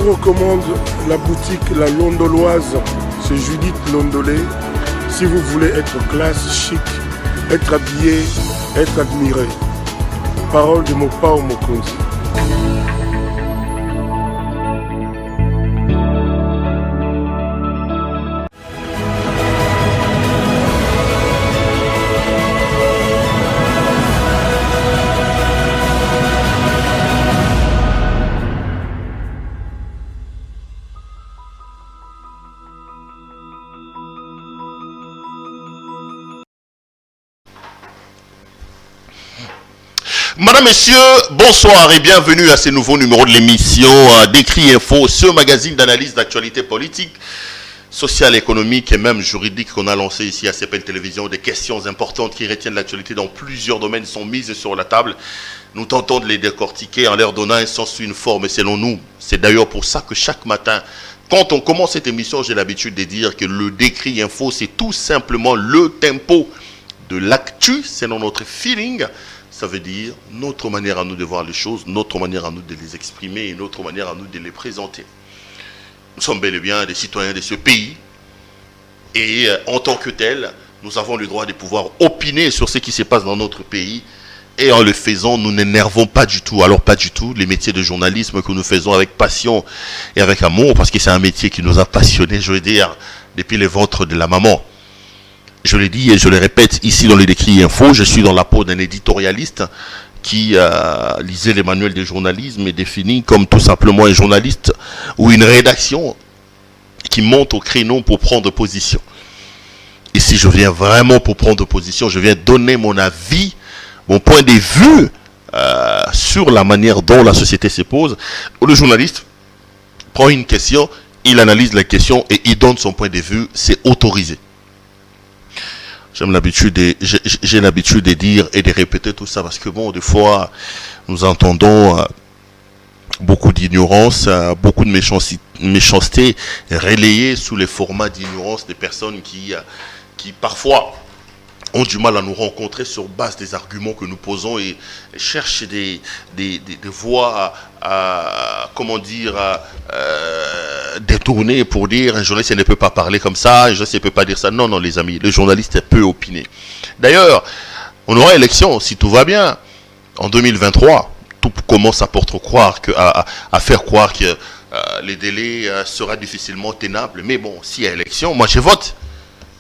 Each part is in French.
recommande la boutique La Londoloise, c'est Judith Londolé. Si vous voulez être classe, chic, être habillé, être admiré. Parole de Mopao Mokonzi. Madame, Messieurs, bonsoir et bienvenue à ce nouveau numéro de l'émission d'Écrit Info, ce magazine d'analyse d'actualité politique, sociale, économique et même juridique qu'on a lancé ici à CPN Télévision. Des questions importantes qui retiennent l'actualité dans plusieurs domaines sont mises sur la table. Nous tentons de les décortiquer en leur donnant un sens, une forme selon nous. C'est d'ailleurs pour ça que chaque matin, quand on commence cette émission, j'ai l'habitude de dire que le Décrit Info, c'est tout simplement le tempo de l'actu, selon notre feeling. Ça veut dire notre manière à nous de voir les choses, notre manière à nous de les exprimer et notre manière à nous de les présenter. Nous sommes bel et bien des citoyens de ce pays et en tant que tels, nous avons le droit de pouvoir opiner sur ce qui se passe dans notre pays et en le faisant, nous n'énervons pas du tout. Alors pas du tout les métiers de journalisme que nous faisons avec passion et avec amour parce que c'est un métier qui nous a passionnés, je veux dire, depuis le ventre de la maman. Je le dis et je le répète ici dans les Décrit Info, je suis dans la peau d'un éditorialiste qui lisait les manuels de journalisme et définit comme tout simplement un journaliste ou une rédaction qui monte au créneau pour prendre position. Ici, je viens vraiment pour prendre position, je viens donner mon avis, mon point de vue sur la manière dont la société se pose. Le journaliste prend une question, il analyse la question et il donne son point de vue, c'est autorisé. J'ai l'habitude de dire et de répéter tout ça parce que bon, des fois, nous entendons beaucoup d'ignorance, beaucoup de méchanceté relayée sous les formats d'ignorance des personnes qui parfois ont du mal à nous rencontrer sur base des arguments que nous posons et cherchent des voies détournées pour dire un journaliste ne peut pas parler comme ça, un journaliste ne peut pas dire ça. Non, non les amis, le journaliste peut opiner. D'ailleurs, on aura élection si tout va bien en 2023. Tout commence à faire croire que les délais sera difficilement tenable. Mais bon, s'il y a élection, moi je vote.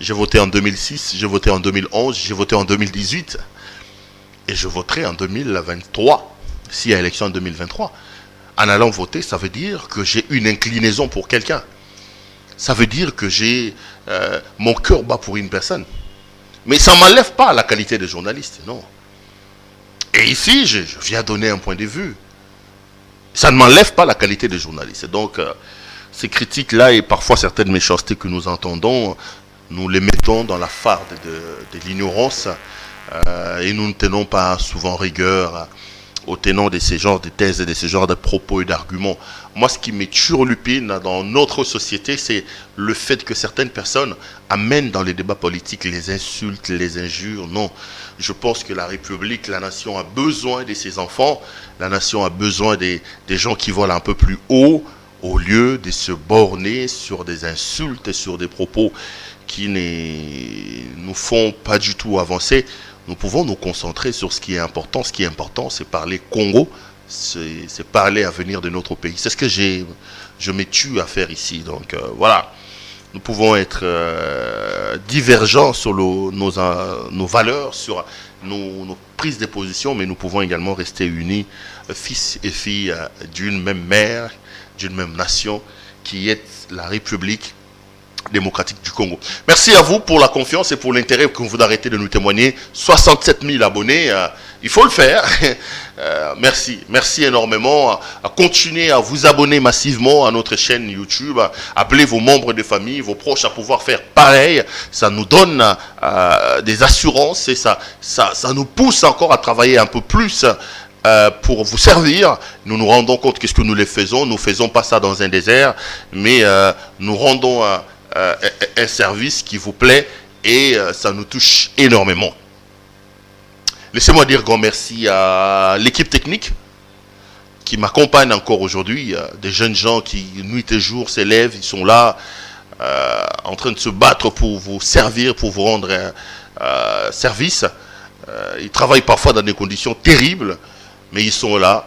J'ai voté en 2006, j'ai voté en 2011, j'ai voté en 2018 et je voterai en 2023 s'il y a élection en 2023. En allant voter, ça veut dire que j'ai une inclinaison pour quelqu'un. Ça veut dire que j'ai mon cœur bat pour une personne. Mais ça ne m'enlève pas la qualité de journaliste, non. Et ici, je viens donner un point de vue. Ça ne m'enlève pas la qualité de journaliste. Donc, ces critiques-là et parfois certaines méchancetés que nous entendons, nous les mettons dans la farde de l'ignorance et nous ne tenons pas souvent rigueur aux tenants de ces genres de thèses et de ces genres de propos et d'arguments. Moi, ce qui me turlupine dans notre société, c'est le fait que certaines personnes amènent dans les débats politiques les insultes, les injures. Non, je pense que la République, la nation a besoin de ses enfants, la nation a besoin des gens qui volent un peu plus haut au lieu de se borner sur des insultes et sur des propos qui ne nous font pas du tout avancer. Nous pouvons nous concentrer sur ce qui est important. Ce qui est important, c'est parler Congo, c'est parler l'avenir de notre pays. C'est ce que je me tue à faire ici. Donc voilà, nous pouvons être divergents sur nos valeurs, sur nos prises de position, mais nous pouvons également rester unis, fils et filles d'une même mère, d'une même nation, qui est la République démocratique du Congo. Merci à vous pour la confiance et pour l'intérêt que vous arrêtez de nous témoigner. 67 000 abonnés, il faut le faire. Merci énormément. Continuez à vous abonner massivement à notre chaîne YouTube. Appelez vos membres de famille, vos proches à pouvoir faire pareil. Ça nous donne des assurances et ça nous pousse encore à travailler un peu plus pour vous servir. Nous nous rendons compte que ce que nous les faisons, nous ne faisons pas ça dans un désert, mais nous rendons un service qui vous plaît et ça nous touche énormément. Laissez-moi dire grand merci à l'équipe technique qui m'accompagnent encore aujourd'hui, des jeunes gens qui, nuit et jour, s'élèvent, ils sont là, en train de se battre pour vous servir, pour vous rendre service. Ils travaillent parfois dans des conditions terribles, mais ils sont là.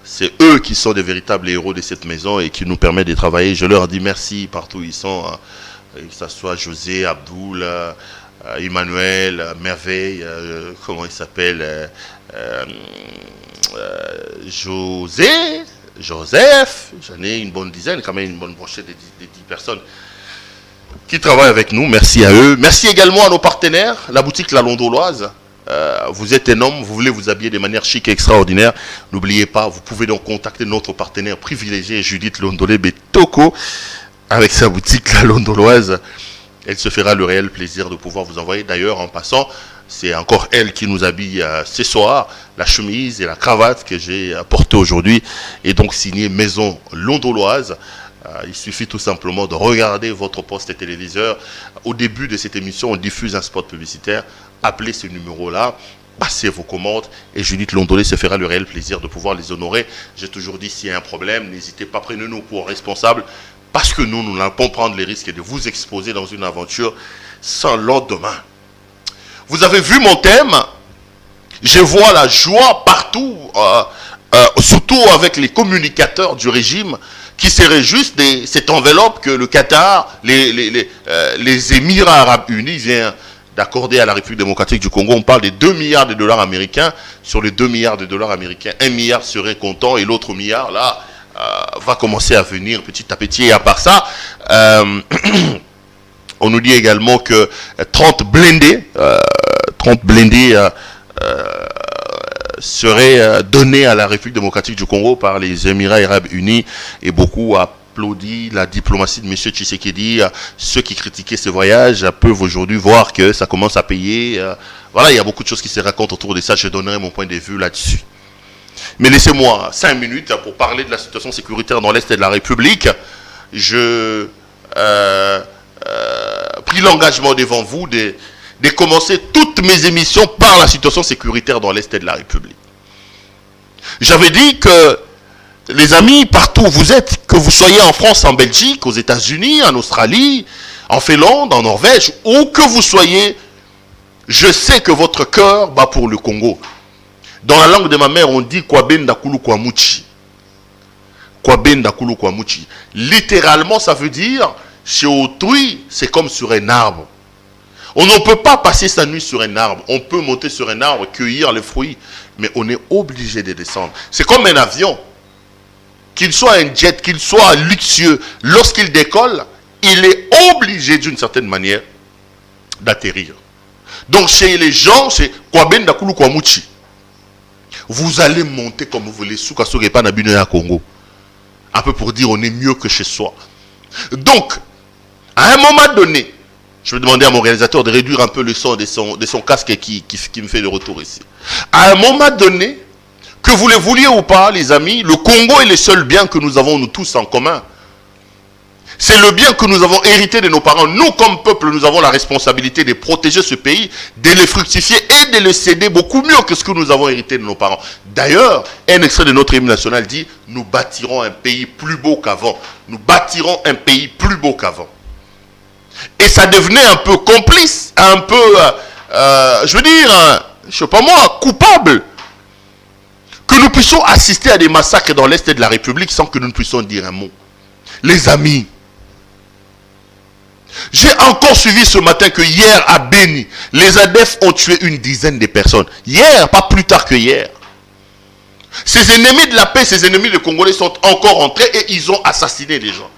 C'est eux qui sont des véritables héros de cette maison et qui nous permettent de travailler. Je leur dis merci partout où ils sont, que ce soit José, Abdoul, Emmanuel, Merveille, comment il s'appelle, Joseph, j'en ai une bonne dizaine, quand même une bonne brochette de 10 personnes qui travaillent avec nous. Merci à eux. Merci également à nos partenaires, la boutique La Londoloise. Vous êtes un homme, vous voulez vous habiller de manière chic et extraordinaire. N'oubliez pas, vous pouvez donc contacter notre partenaire privilégié, Judith Londolé Betoko, avec sa boutique La Londoloise. Elle se fera le réel plaisir de pouvoir vous envoyer. D'ailleurs, en passant, c'est encore elle qui nous habille ce soir. La chemise et la cravate que j'ai portée aujourd'hui est donc signée Maison Londoloise. Il suffit tout simplement de regarder votre poste téléviseur. Au début de cette émission, on diffuse un spot publicitaire. Appelez ce numéro-là, passez vos commandes et Judith Londolé se fera le réel plaisir de pouvoir les honorer. J'ai toujours dit, s'il y a un problème, n'hésitez pas, prenez-nous pour responsables parce que nous n'allons pas prendre les risques de vous exposer dans une aventure sans lendemain. Vous avez vu mon thème? Je vois la joie partout, surtout avec les communicateurs du régime qui se réjouissent de cette enveloppe que le Qatar, les Émirats Arabes Unis viennent d'accorder à la République démocratique du Congo. On parle des 2 milliards de dollars américains. Sur les 2 milliards de dollars américains, 1 milliard serait comptant et l'autre milliard, là, va commencer à venir petit à petit. Et à part ça, on nous dit également que 30 blindés seraient donnés à la République démocratique du Congo par les Émirats Arabes Unis et beaucoup applaudit la diplomatie de M. Tshisekedi. Ceux qui critiquaient ce voyage peuvent aujourd'hui voir que ça commence à payer. Voilà, il y a beaucoup de choses qui se racontent autour de ça. Je donnerai mon point de vue là-dessus. Mais laissez-moi 5 minutes pour parler de la situation sécuritaire dans l'Est de la République. Je pris l'engagement devant vous de commencer toutes mes émissions par la situation sécuritaire dans l'Est de la République. J'avais dit que les amis, partout où vous êtes, que vous soyez en France, en Belgique, aux États-Unis, en Australie, en Finlande, en Norvège, où que vous soyez, je sais que votre cœur bat pour le Congo. Dans la langue de ma mère, on dit Kwabenda Kulu Kwamuchi. Kwabenda Kulu Kwamuchi. Littéralement, ça veut dire, chez autrui, c'est comme sur un arbre. On ne peut pas passer sa nuit sur un arbre. On peut monter sur un arbre, cueillir les fruits, mais on est obligé de descendre. C'est comme un avion. Qu'il soit un jet, qu'il soit luxueux, lorsqu'il décolle, il est obligé d'une certaine manière d'atterrir. Donc chez les gens, c'est Kwabenda Kulu Kwamuchi. Vous allez monter comme vous voulez, Soukasogepa Nabino ya Congo. Un peu pour dire on est mieux que chez soi. Donc, à un moment donné, je vais demander à mon réalisateur de réduire un peu le son de son casque qui me fait le retour ici. À un moment donné, que vous le vouliez ou pas, les amis, le Congo est le seul bien que nous avons, nous tous, en commun. C'est le bien que nous avons hérité de nos parents. Nous, comme peuple, nous avons la responsabilité de protéger ce pays, de le fructifier et de le céder beaucoup mieux que ce que nous avons hérité de nos parents. D'ailleurs, un extrait de notre hymne national dit « Nous bâtirons un pays plus beau qu'avant. Nous bâtirons un pays plus beau qu'avant. » Et ça devenait un peu complice, un peu, je veux dire, je sais pas moi, coupable. Que nous puissions assister à des massacres dans l'Est de la République sans que nous ne puissions dire un mot. Les amis, j'ai encore suivi ce matin que hier à Beni, les ADF ont tué une dizaine de personnes. Hier, pas plus tard que hier. Ces ennemis de la paix, ces ennemis des Congolais sont encore entrés et ils ont assassiné les gens.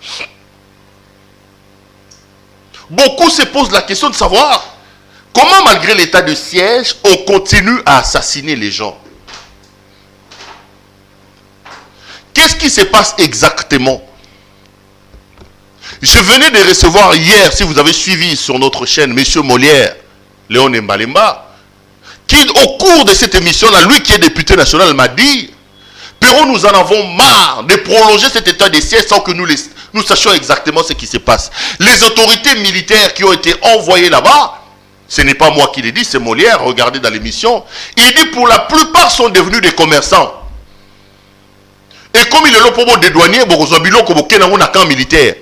Beaucoup se posent la question de savoir comment, malgré l'état de siège, on continue à assassiner les gens. Qu'est-ce qui se passe exactement? Je venais de recevoir hier, si vous avez suivi sur notre chaîne, M. Molière, Léon Mbalemba, qui au cours de cette émission-là, lui qui est député national, m'a dit « Perron, nous en avons marre de prolonger cet état de siège sans que nous sachions exactement ce qui se passe. » Les autorités militaires qui ont été envoyées là-bas, ce n'est pas moi qui l'ai dit, c'est Molière, regardez dans l'émission, il dit pour la plupart sont devenus des commerçants. Et comme il est là pour des douaniers, un camp militaire.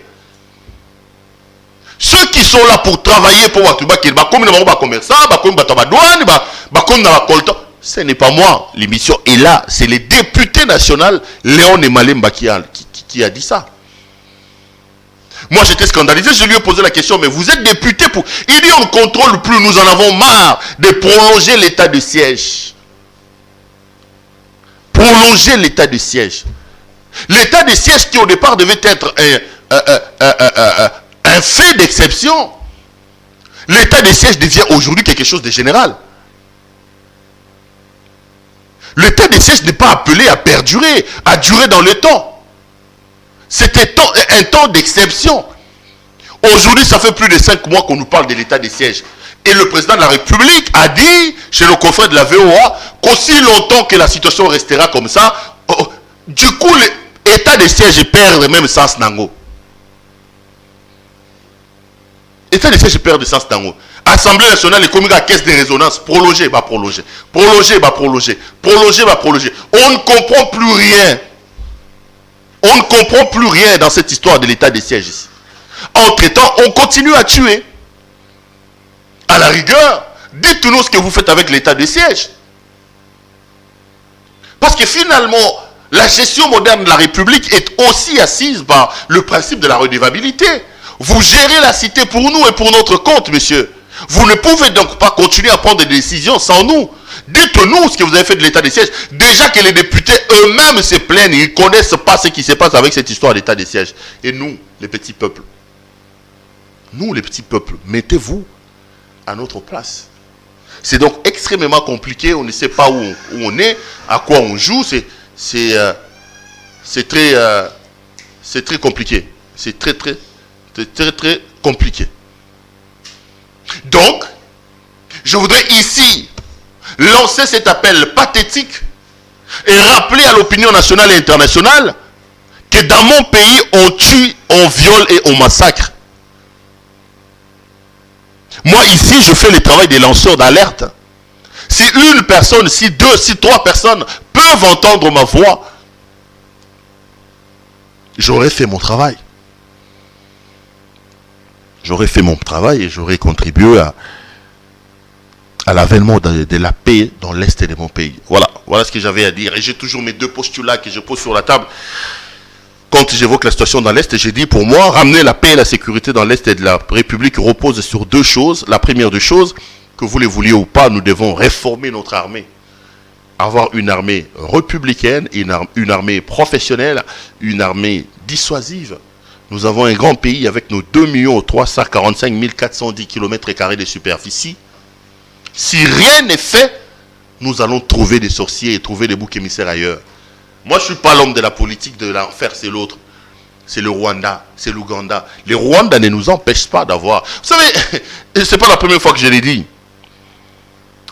Ceux qui sont là pour travailler pour Watuba, comme les commerçants, comme les douanes, comme ce n'est pas moi. L'émission est là. C'est le député national Léon Emalemba qui a dit ça. Moi j'étais scandalisé, je lui ai posé la question, mais vous êtes député pour... Il dit on ne contrôle plus, nous en avons marre de prolonger l'état de siège. Prolonger l'état de siège. L'état de siège qui au départ devait être un fait d'exception. L'état de siège devient aujourd'hui quelque chose de général. L'état de siège n'est pas appelé à perdurer, à durer dans le temps. C'était un temps d'exception. Aujourd'hui, ça fait plus de 5 mois qu'on nous parle de l'état de siège. Et le président de la République a dit, chez le confrère de la VOA, qu'aussi longtemps que la situation restera comme ça, du coup, l'état de siège perd même sens nango. L'état de siège perd sens nango. Assemblée nationale et communiqué à caisse de résonance, prolonger, prolonger. Prolonger, prolonger. Prolonger, prolonger. On ne comprend plus rien. On ne comprend plus rien dans cette histoire de l'état de siège ici. Entre-temps, on continue à tuer. À la rigueur, dites-nous ce que vous faites avec l'état de siège. Parce que finalement, la gestion moderne de la République est aussi assise par le principe de la redevabilité. Vous gérez la cité pour nous et pour notre compte, monsieur. Vous ne pouvez donc pas continuer à prendre des décisions sans nous. Dites-nous ce que vous avez fait de l'état de siège. Déjà que les députés eux-mêmes se plaignent, ils ne connaissent pas ce qui se passe avec cette histoire d'état de siège. Et nous, les petits peuples, mettez-vous à notre place. C'est donc extrêmement compliqué, on ne sait pas où on est, à quoi on joue, c'est très compliqué. C'est très compliqué. Donc, je voudrais ici lancer cet appel pathétique et rappeler à l'opinion nationale et internationale que dans mon pays, on tue, on viole et on massacre. Moi, ici, je fais le travail des lanceurs d'alerte. Si une personne, si deux, si trois personnes peuvent entendre ma voix, j'aurais fait mon travail. J'aurais fait mon travail et j'aurais contribué à l'avènement de la paix dans l'est de mon pays. Voilà ce que j'avais à dire. Et j'ai toujours mes deux postulats que je pose sur la table. Quand j'évoque la situation dans l'Est, j'ai dit pour moi, ramener la paix et la sécurité dans l'Est de la République repose sur deux choses. La première des choses, que vous le vouliez ou pas, nous devons réformer notre armée. Avoir une armée républicaine, une armée professionnelle, une armée dissuasive. Nous avons un grand pays avec nos 2 345 410 km² de superficie. Si rien n'est fait, nous allons trouver des sorciers et trouver des boucs émissaires ailleurs. Moi, je ne suis pas l'homme de la politique de l'enfer, c'est l'autre. C'est le Rwanda, c'est l'Ouganda. Les Rwandais ne nous empêchent pas d'avoir... Vous savez, ce n'est pas la première fois que je l'ai dit.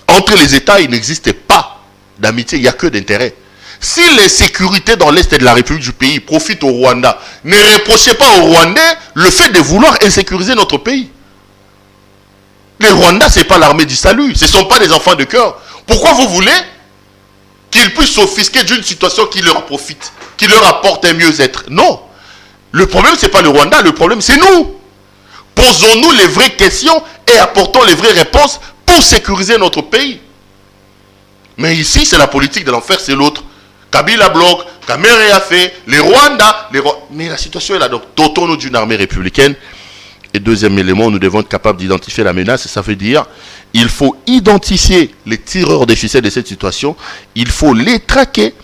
Entre les États, il n'existe pas d'amitié, il n'y a que d'intérêt. Si les sécurités dans l'Est de la République du pays profitent au Rwanda, ne reprochez pas aux Rwandais le fait de vouloir insécuriser notre pays. Les Rwandais, ce n'est pas l'armée du salut. Ce ne sont pas des enfants de cœur. Pourquoi vous voulez qu'ils puissent s'offusquer d'une situation qui leur profite, qui leur apporte un mieux-être? Non. Le problème, ce n'est pas le Rwanda, le problème, c'est nous. Posons-nous les vraies questions et apportons les vraies réponses pour sécuriser notre pays. Mais ici, c'est la politique de l'enfer, c'est l'autre. Kabila bloque, Kamere a fait, les Rwandais, mais la situation est là. Donc, dotons-nous d'une armée républicaine. Et deuxième élément, nous devons être capables d'identifier la menace. Ça veut dire, il faut identifier les tireurs de ficelle de cette situation. Il faut les traquer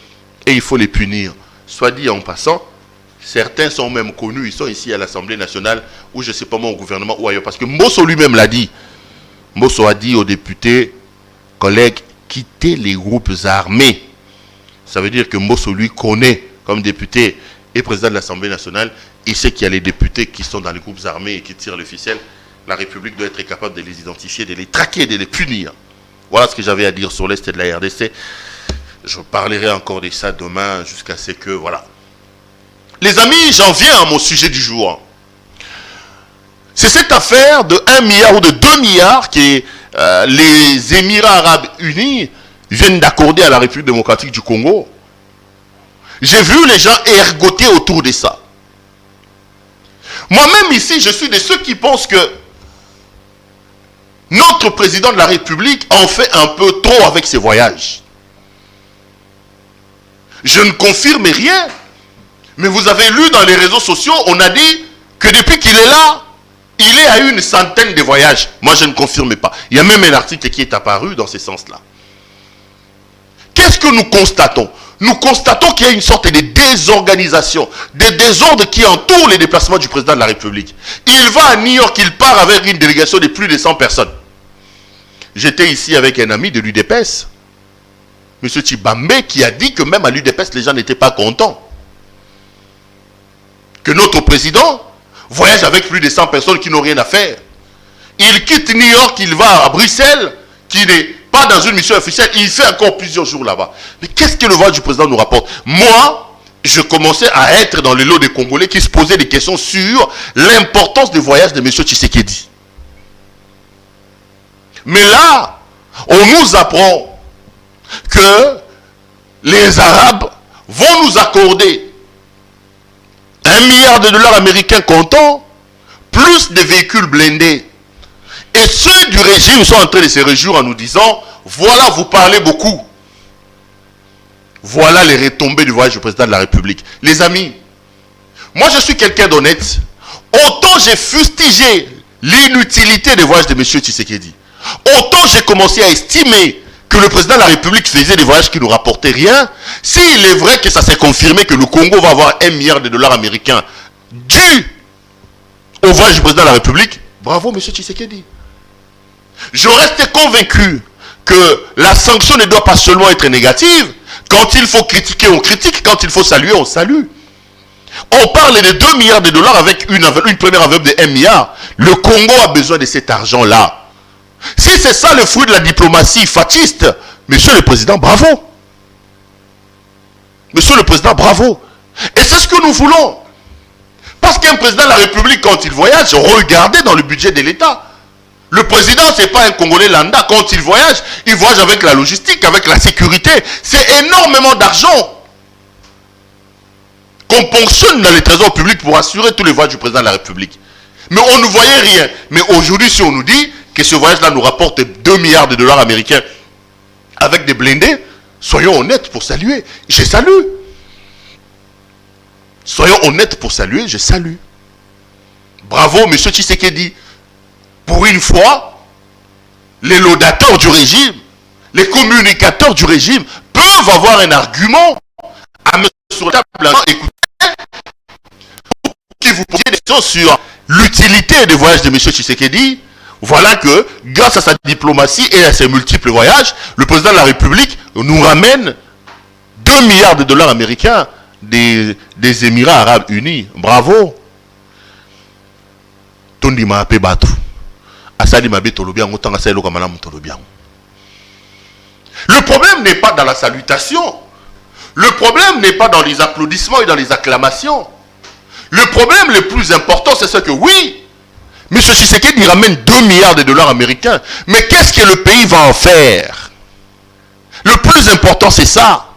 et il faut les punir. Soit dit en passant, certains sont même connus. Ils sont ici à l'Assemblée nationale ou je ne sais pas moi au gouvernement ou ailleurs. Parce que Mbosso lui-même l'a dit. Mbosso a dit aux députés, collègues, quittez les groupes armés. Ça veut dire que Mbosso lui connaît comme député et président de l'Assemblée nationale. Il sait qu'il y a les députés qui sont dans les groupes armés et qui tirent le ficelle. La République doit être capable de les identifier, de les traquer, de les punir. Voilà ce que j'avais à dire sur l'Est de la RDC. Je parlerai encore de ça demain jusqu'à ce que... Voilà. Les amis, j'en viens à mon sujet du jour. C'est cette affaire de 1 milliard ou de 2 milliards que les Émirats Arabes Unis viennent d'accorder à la République démocratique du Congo. J'ai vu les gens ergoter autour de ça. Moi-même ici, je suis de ceux qui pensent que notre président de la République en fait un peu trop avec ses voyages. Je ne confirme rien. Mais vous avez lu dans les réseaux sociaux, on a dit que depuis qu'il est là, il est à une centaine de voyages. Moi, je ne confirme pas. Il y a même un article qui est apparu dans ce sens-là. Qu'est-ce que nous constatons? Nous constatons qu'il y a une sorte de désorganisation, de désordre qui entoure les déplacements du président de la République. Il va à New York, il part avec une délégation de plus de 100 personnes. J'étais ici avec un ami de l'UDPS, M. Tchibambe, qui a dit que même à l'UDPS, les gens n'étaient pas contents. Que notre président voyage avec plus de 100 personnes qui n'ont rien à faire. Il quitte New York, il va à Bruxelles, qui n'est pas dans une mission officielle, il fait encore plusieurs jours là-bas. Mais qu'est-ce que le voyage du président nous rapporte? Moi, je commençais à être dans le lot des Congolais qui se posaient des questions sur l'importance des voyages de M. Tshisekedi. Mais là, on nous apprend que les Arabes vont nous accorder 1 milliard de dollars américains comptant, plus des véhicules blindés. Et ceux du régime sont en train de se réjouir en nous disant, voilà, vous parlez beaucoup. Voilà les retombées du voyage du président de la République. Les amis, moi je suis quelqu'un d'honnête. Autant j'ai fustigé l'inutilité des voyages de M. Tshisekedi, autant j'ai commencé à estimer que le président de la République faisait des voyages qui ne nous rapportaient rien. S'il est vrai que ça s'est confirmé que le Congo va avoir 1 milliard de dollars américains dû au voyage du président de la République, bravo M. Tshisekedi. Je reste convaincu que la sanction ne doit pas seulement être négative. Quand il faut critiquer, on critique. Quand il faut saluer, on salue. On parle de 2 milliards de dollars avec une première enveloppe de 1 milliard. Le Congo a besoin de cet argent-là. Si c'est ça le fruit de la diplomatie fatiste, Monsieur le Président, bravo. Monsieur le Président, bravo. Et c'est ce que nous voulons. Parce qu'un président de la République, quand il voyage, regardez dans le budget de l'État. Le président, ce n'est pas un Congolais lambda. Quand il voyage avec la logistique, avec la sécurité. C'est énormément d'argent qu'on ponctionne dans les trésors publics pour assurer tous les voyages du président de la République. Mais on ne voyait rien. Mais aujourd'hui, si on nous dit que ce voyage-là nous rapporte 2 milliards de dollars américains avec des blindés, soyons honnêtes pour saluer. Je salue. Soyons honnêtes pour saluer, je salue. Bravo, M. Tshisekedi. Pour une fois, les laudateurs du régime, les communicateurs du régime peuvent avoir un argument à mettre sur la table. Écoutez, qui vous posez des questions sur l'utilité des voyages de M. Tshisekedi. Voilà que, grâce à sa diplomatie et à ses multiples voyages, le président de la République nous ramène 2 milliards de dollars américains des Émirats Arabes Unis. Bravo. Tondi ma pe batu. Asali ma be tolobian otanga sa eloka malamu tolobian. Le problème n'est pas dans la salutation. Le problème n'est pas dans les applaudissements et dans les acclamations. Le problème le plus important, c'est ce que oui, M. Tshisekedi ramène 2 milliards de dollars américains. Mais qu'est-ce que le pays va en faire? Le plus important, c'est ça.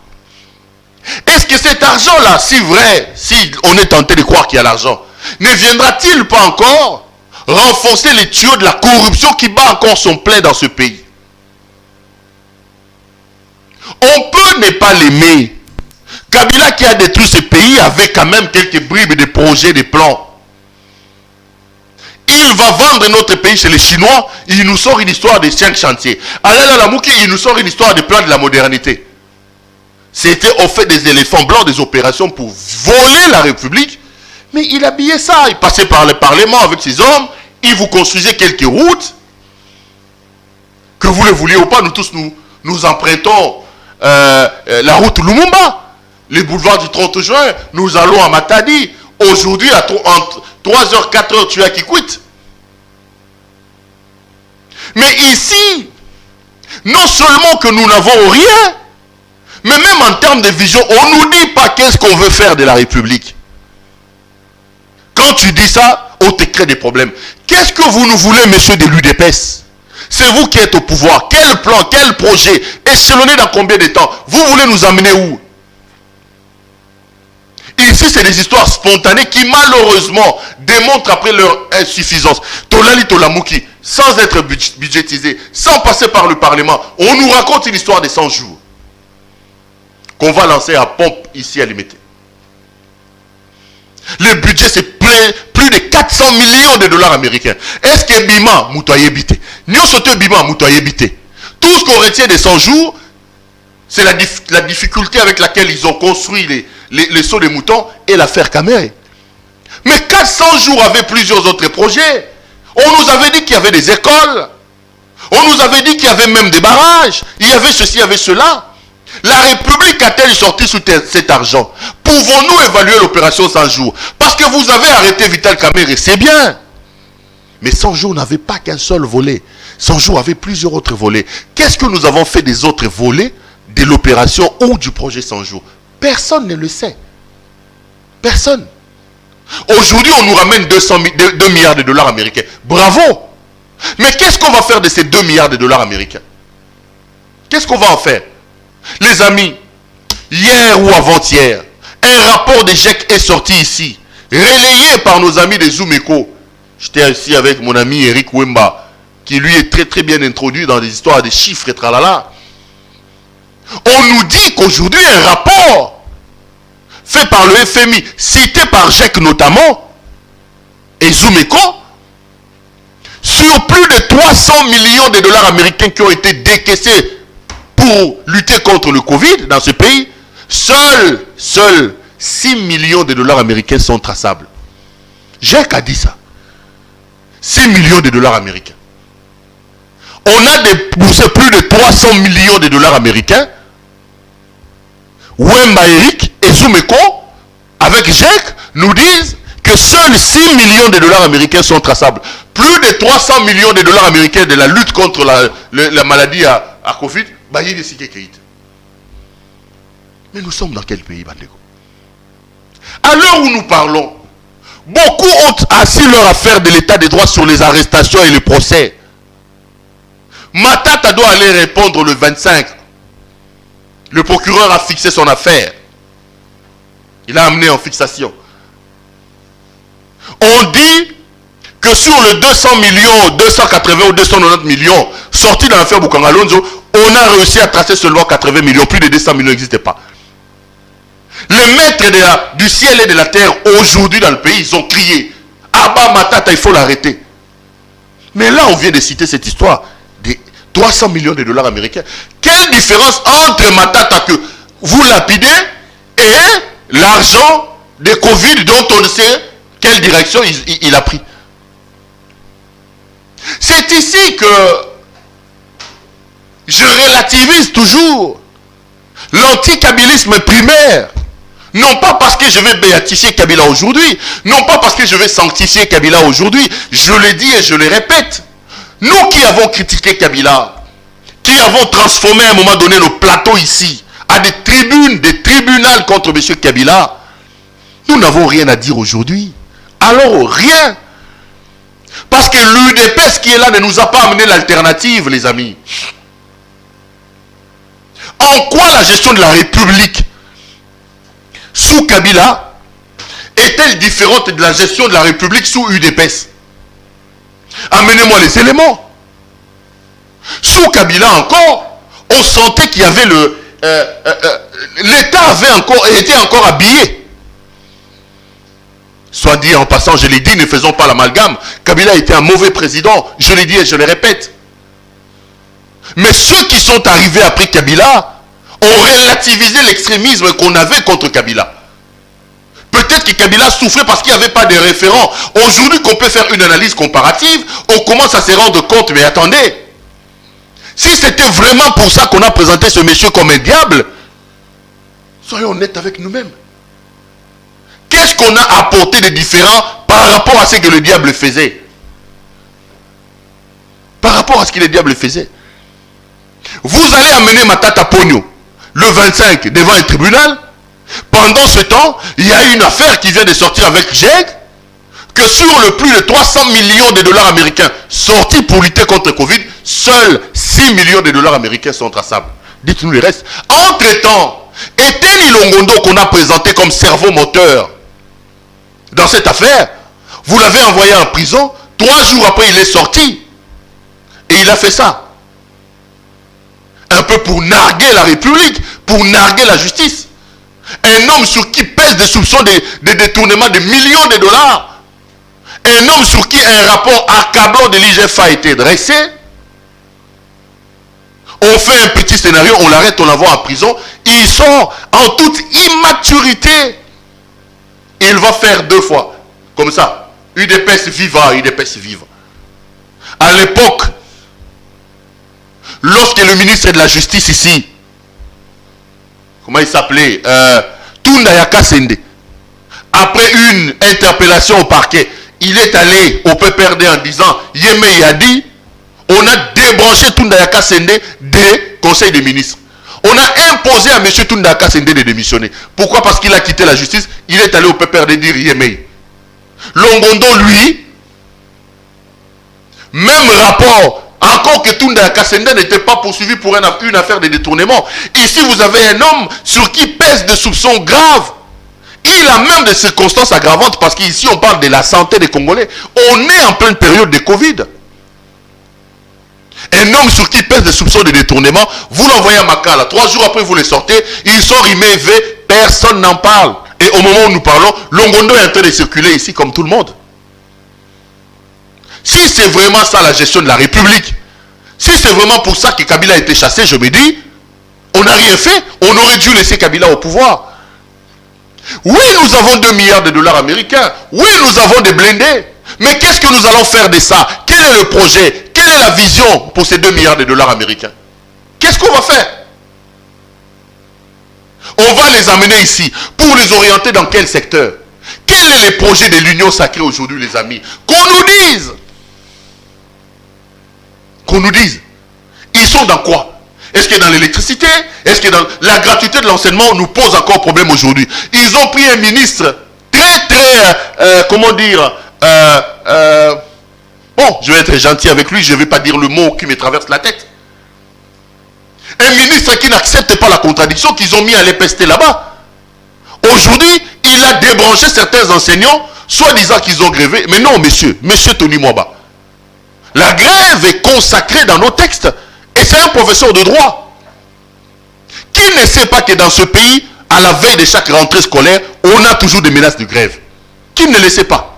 Est-ce que cet argent-là, si vrai, si on est tenté de croire qu'il y a l'argent, ne viendra-t-il pas encore renforcer les tuyaux de la corruption qui bat encore son plein dans ce pays? On peut ne pas l'aimer. Kabila qui a détruit ce pays avait quand même quelques bribes de projets, de plans. Il va vendre notre pays chez les Chinois, il nous sort une histoire de 5 chantiers. Alala Lamouki, il nous sort une histoire de plan de la modernité. C'était au fait des éléphants blancs, des opérations pour voler la République. Mais il habillait ça, il passait par le Parlement avec ses hommes, il vous construisait quelques routes. Que vous le vouliez ou pas, nous tous nous empruntons la route Lumumba. Les boulevards du 30 juin, nous allons à Matadi. Aujourd'hui, entre 3h, 4h, tu as qui quitte. Mais ici, non seulement que nous n'avons rien, mais même en termes de vision, on ne nous dit pas qu'est-ce qu'on veut faire de la République. Quand tu dis ça, on te crée des problèmes. Qu'est-ce que vous nous voulez, monsieur de l'UDPS? C'est vous qui êtes au pouvoir. Quel plan, quel projet? Échelonné dans combien de temps? Vous voulez nous amener où? Ici, c'est des histoires spontanées qui, malheureusement, démontrent après leur insuffisance. Tolali Tolamouki, sans être budgétisé, sans passer par le Parlement, on nous raconte une histoire des 100 jours qu'on va lancer à pompe ici à Limité. Le budget, c'est plus de 400 millions de dollars américains. Est-ce que Bima, Moutoye Bité? Nous sommes Bima, Moutoye Bité. Tout ce qu'on retient des 100 jours, c'est la difficulté avec laquelle ils ont construit les sauts des moutons et l'affaire Kamere. Mais 400 jours avaient plusieurs autres projets. On nous avait dit qu'il y avait des écoles. On nous avait dit qu'il y avait même des barrages. Il y avait ceci, il y avait cela. La République a-t-elle sorti sous cet argent? Pouvons-nous évaluer l'opération 100 jours? Parce que vous avez arrêté Vital Kamere, c'est bien. Mais 100 jours n'avait pas qu'un seul volet. 100 jours avait plusieurs autres volets. Qu'est-ce que nous avons fait des autres volets de l'opération ou du projet 100 jours? Personne ne le sait. Personne. Aujourd'hui, on nous ramène 2 milliards de dollars américains. Bravo. Mais qu'est-ce qu'on va faire de ces 2 milliards de dollars américains? Qu'est-ce qu'on va en faire? Les amis, hier ou avant-hier, un rapport de GIEC est sorti ici, relayé par nos amis de Zoom-Eco. J'étais ici avec mon ami Eric Wemba, qui lui est très très bien introduit dans des histoires des chiffres et tralala. On nous dit qu'aujourd'hui, un rapport fait par le FMI, cité par GIEC notamment, et Zoom-Eco, sur plus de 300 millions de dollars américains qui ont été décaissés pour lutter contre le Covid dans ce pays, seuls 6 millions de dollars américains sont traçables. GIEC a dit ça. 6 millions de dollars américains. On a déboursé plus de 300 millions de dollars américains. Wemba Eric et Zoom-Eco, avec GIEC, nous disent que seuls 6 millions de dollars américains sont traçables. Plus de 300 millions de dollars américains de la lutte contre la maladie à Covid. Mais nous sommes dans quel pays, Bandego? À l'heure où nous parlons, beaucoup ont assis leur affaire de l'état des droits sur les arrestations et les procès. Matata doit aller répondre le 25. Le procureur a fixé son affaire. Il a amené en fixation. On dit que sur le 200 millions, 280 ou 290 millions sortis dans l'affaire Boukangalonzo, on a réussi à tracer seulement 80 millions. Plus de 200 millions n'existaient pas. Les maîtres du ciel et de la terre aujourd'hui dans le pays, ils ont crié « Abba Matata, il faut l'arrêter ». Mais là, on vient de citer cette histoire des 300 millions de dollars américains. Quelle différence entre Matata que vous lapidez et l'argent de Covid dont on ne sait quelle direction il a pris? C'est ici que je relativise toujours l'anti-kabylisme primaire. Non pas parce que je vais béatifier Kabila aujourd'hui, non pas parce que je vais sanctifier Kabila aujourd'hui, je le dis et je le répète. Nous qui avons critiqué Kabila, qui avons transformé à un moment donné nos plateaux ici, à des tribunes, des tribunaux contre M. Kabila, nous n'avons rien à dire aujourd'hui. Alors rien. Parce que l'UDPS qui est là ne nous a pas amené l'alternative, les amis. En quoi la gestion de la République sous Kabila est-elle différente de la gestion de la République sous UDPS? Amenez-moi les éléments. Sous Kabila encore, on sentait qu'il y avait l'État était encore habillé. Soit dit en passant, je l'ai dit, ne faisons pas l'amalgame. Kabila était un mauvais président, je l'ai dit et je le répète. Mais ceux qui sont arrivés après Kabila ont relativisé l'extrémisme qu'on avait contre Kabila. Peut-être que Kabila souffrait parce qu'il n'y avait pas de référents. Aujourd'hui qu'on peut faire une analyse comparative, on commence à se rendre compte, mais attendez, si c'était vraiment pour ça qu'on a présenté ce monsieur comme un diable, soyons honnêtes avec nous-mêmes. Qu'est-ce qu'on a apporté de différent par rapport à ce que le diable faisait? Par rapport à ce que le diable faisait. Vous allez amener Matata Pogno le 25 devant un tribunal. Pendant ce temps, il y a une affaire qui vient de sortir avec GIEC, que sur le plus de 300 millions de dollars américains sortis pour lutter contre Covid, seuls 6 millions de dollars américains sont traçables. Dites-nous le reste. Entre-temps, Eteni Longondo qu'on a présenté comme cerveau moteur dans cette affaire, vous l'avez envoyé en prison, 3 jours après il est sorti. Et il a fait ça. Un peu pour narguer la République, pour narguer la justice. Un homme sur qui pèsent des soupçons de détournement de millions de dollars. Un homme sur qui un rapport accablant de l'IGF a été dressé. On fait un petit scénario, on l'arrête, on l'envoie en prison. Il sort en toute immaturité. Il va faire 2 fois. Comme ça. UDPS viva, UDPS viva. À l'époque, lorsque le ministre de la Justice ici, comment il s'appelait, Tundayaka Sende, après une interpellation au parquet, il est allé au PPRD en disant Yeme Yadi, on a débranché Tundayaka Sende des conseils des ministres. On a imposé à M. Tundayaka Sende de démissionner. Pourquoi? Parce qu'il a quitté la justice, il est allé au PPRD dire Yeme. Longondo, lui, même rapport, encore que Tundayaka Sende n'était pas poursuivi pour une affaire de détournement. Ici, vous avez un homme sur qui pèsent des soupçons graves. Il a même des circonstances aggravantes parce qu'ici, on parle de la santé des Congolais. On est en pleine période de Covid. Un homme sur qui pèse des soupçons de détournement, vous l'envoyez à Makala. 3 jours après, vous le sortez. Il sort, il met V, personne n'en parle. Et au moment où nous parlons, Longondo est en train de circuler ici comme tout le monde. Si c'est vraiment ça la gestion de la République, si c'est vraiment pour ça que Kabila a été chassé, je me dis, on n'a rien fait. On aurait dû laisser Kabila au pouvoir. Oui, nous avons 2 milliards de dollars américains. Oui, nous avons des blindés. Mais qu'est-ce que nous allons faire de ça? Quel est le projet? Quelle est la vision pour ces 2 milliards de dollars américains? Qu'est-ce qu'on va faire? On va les amener ici pour les orienter dans quel secteur? Quel est le projet de l'Union sacrée aujourd'hui, les amis? Qu'on nous dise. Qu'on nous dise. Ils sont dans quoi? Est-ce que dans l'électricité? Est-ce que dans la gratuité de l'enseignement nous pose encore problème aujourd'hui? Ils ont pris un ministre très, comment dire, bon, je vais être gentil avec lui, je ne vais pas dire le mot qui me traverse la tête. Un ministre qui n'accepte pas la contradiction qu'ils ont mis à l'EPST là-bas. Aujourd'hui, il a débranché certains enseignants, soi-disant qu'ils ont grévé. Mais non, monsieur Tony Mwaba. La grève est consacrée dans nos textes. Et c'est un professeur de droit. Qui ne sait pas que dans ce pays, à la veille de chaque rentrée scolaire, on a toujours des menaces de grève? Qui ne le sait pas?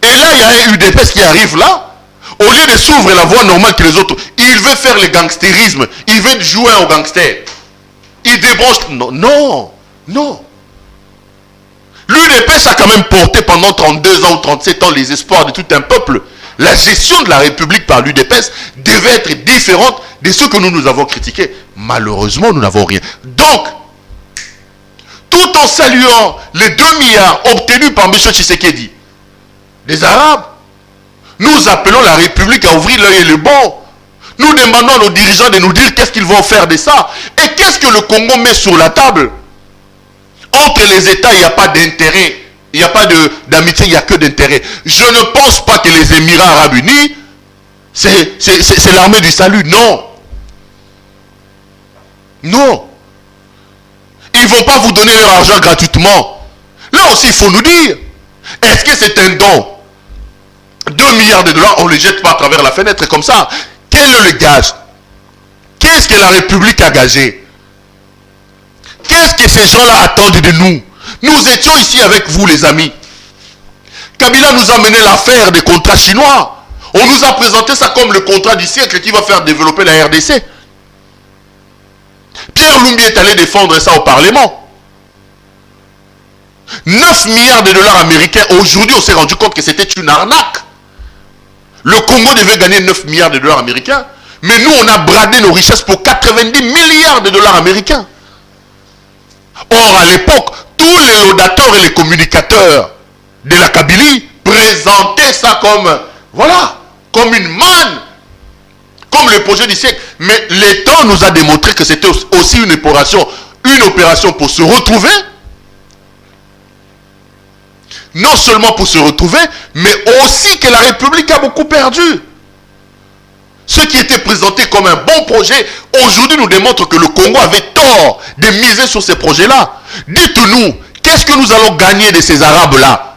Et là, il y a un UDPS qui arrive là. Au lieu de s'ouvrir la voie normale que les autres, il veut faire le gangstérisme. Il veut jouer au gangster. Il débranche. Non, non, non. L'UDPS a quand même porté pendant 32 ans ou 37 ans les espoirs de tout un peuple. La gestion de la République par l'UDPS devait être différente de ce que nous avons critiqué. Malheureusement, nous n'avons rien. Donc, tout en saluant les 2 milliards obtenus par M. Tshisekedi des Arabes, nous appelons la République à ouvrir l'œil et le bon. Nous demandons à nos dirigeants de nous dire qu'est-ce qu'ils vont faire de ça. Et qu'est-ce que le Congo met sur la table? Entre les États, il n'y a pas d'intérêt. Il n'y a pas d'amitié, il n'y a que d'intérêt. Je ne pense pas que les Émirats Arabes Unis, c'est l'armée du salut. Non. Non. Ils ne vont pas vous donner leur argent gratuitement. Là aussi, il faut nous dire. Est-ce que c'est un don? 2 milliards de dollars, on ne les jette pas à travers la fenêtre comme ça. Quel est le gage? Qu'est-ce que la République a gagé? Qu'est-ce que ces gens-là attendent de nous? Nous étions ici avec vous, les amis. Kabila nous a mené l'affaire des contrats chinois. On nous a présenté ça comme le contrat du siècle qui va faire développer la RDC. Pierre Lumbi est allé défendre ça au Parlement. 9 milliards de dollars américains. Aujourd'hui, on s'est rendu compte que c'était une arnaque. Le Congo devait gagner 9 milliards de dollars américains. Mais nous, on a bradé nos richesses pour 90 milliards de dollars américains. Or, à l'époque, tous les laudateurs et les communicateurs de la Kabylie présentaient ça comme, voilà, comme une manne, comme le projet du siècle. Mais le temps nous a démontré que c'était aussi une opération pour se retrouver. Non seulement pour se retrouver, mais aussi que la République a beaucoup perdu. Ce qui était présenté comme un bon projet, aujourd'hui nous démontre que le Congo avait tort de miser sur ces projets-là. Dites-nous, qu'est-ce que nous allons gagner de ces Arabes-là?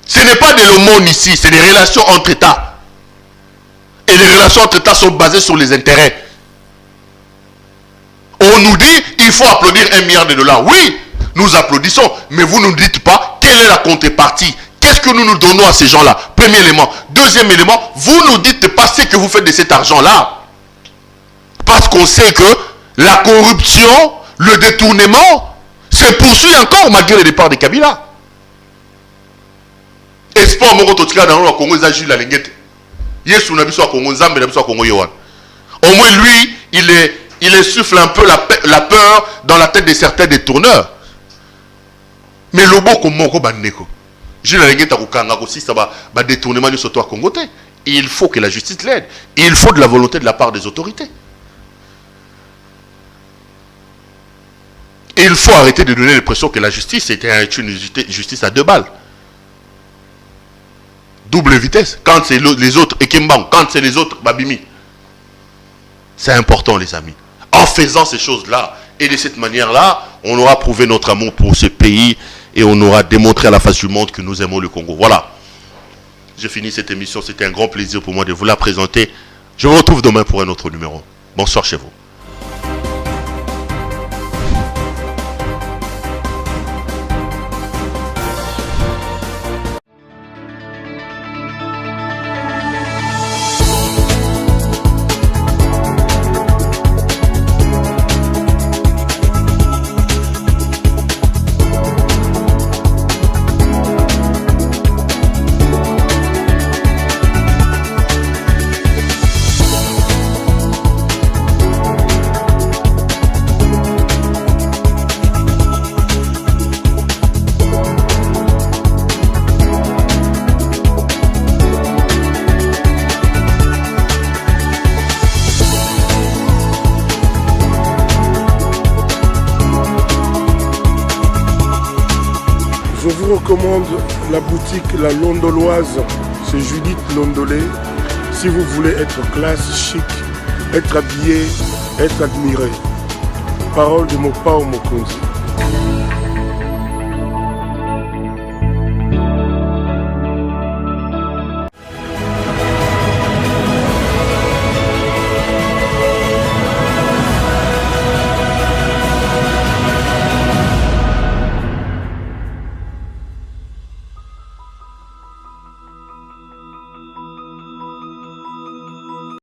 Ce n'est pas de l'aumône ici, c'est des relations entre États. Et les relations entre États sont basées sur les intérêts. On nous dit, il faut applaudir 1 milliard de dollars. Oui, nous applaudissons, mais vous ne nous dites pas quelle est la contrepartie. Qu'est-ce que nous donnons à ces gens-là? Premier élément. Deuxième élément, vous ne nous dites pas ce que vous faites de cet argent-là. Parce qu'on sait que la corruption, le détournement, se poursuit encore malgré le départ de Kabila. Espoir moko totika dans le Congo, ça Jules Alengete. Yesu nabiso a Congo, Nzambe nabiso a Congo Yohan. Au moins lui, il essouffle un peu la peur dans la tête de certains détourneurs. Mais le beau comme moko bandeko. Jules Alengete a kukanga aussi ça va détournement de soto à Congo. Il faut que la justice l'aide. Il faut de la volonté de la part des autorités. Et il faut arrêter de donner l'impression que la justice était une justice à 2 balles. Double vitesse. Quand c'est les autres, et Kimbang, quand c'est les autres, Babimi. C'est important, les amis. En faisant ces choses-là, et de cette manière-là, on aura prouvé notre amour pour ce pays, et on aura démontré à la face du monde que nous aimons le Congo. Voilà. J'ai fini cette émission. C'était un grand plaisir pour moi de vous la présenter. Je vous retrouve demain pour un autre numéro. Bonsoir chez vous. Je vous recommande la boutique La Londoloise, c'est Judith Londolé. Si vous voulez être classe, chic, être habillé, être admiré. Parole de Mopao Mokonzi.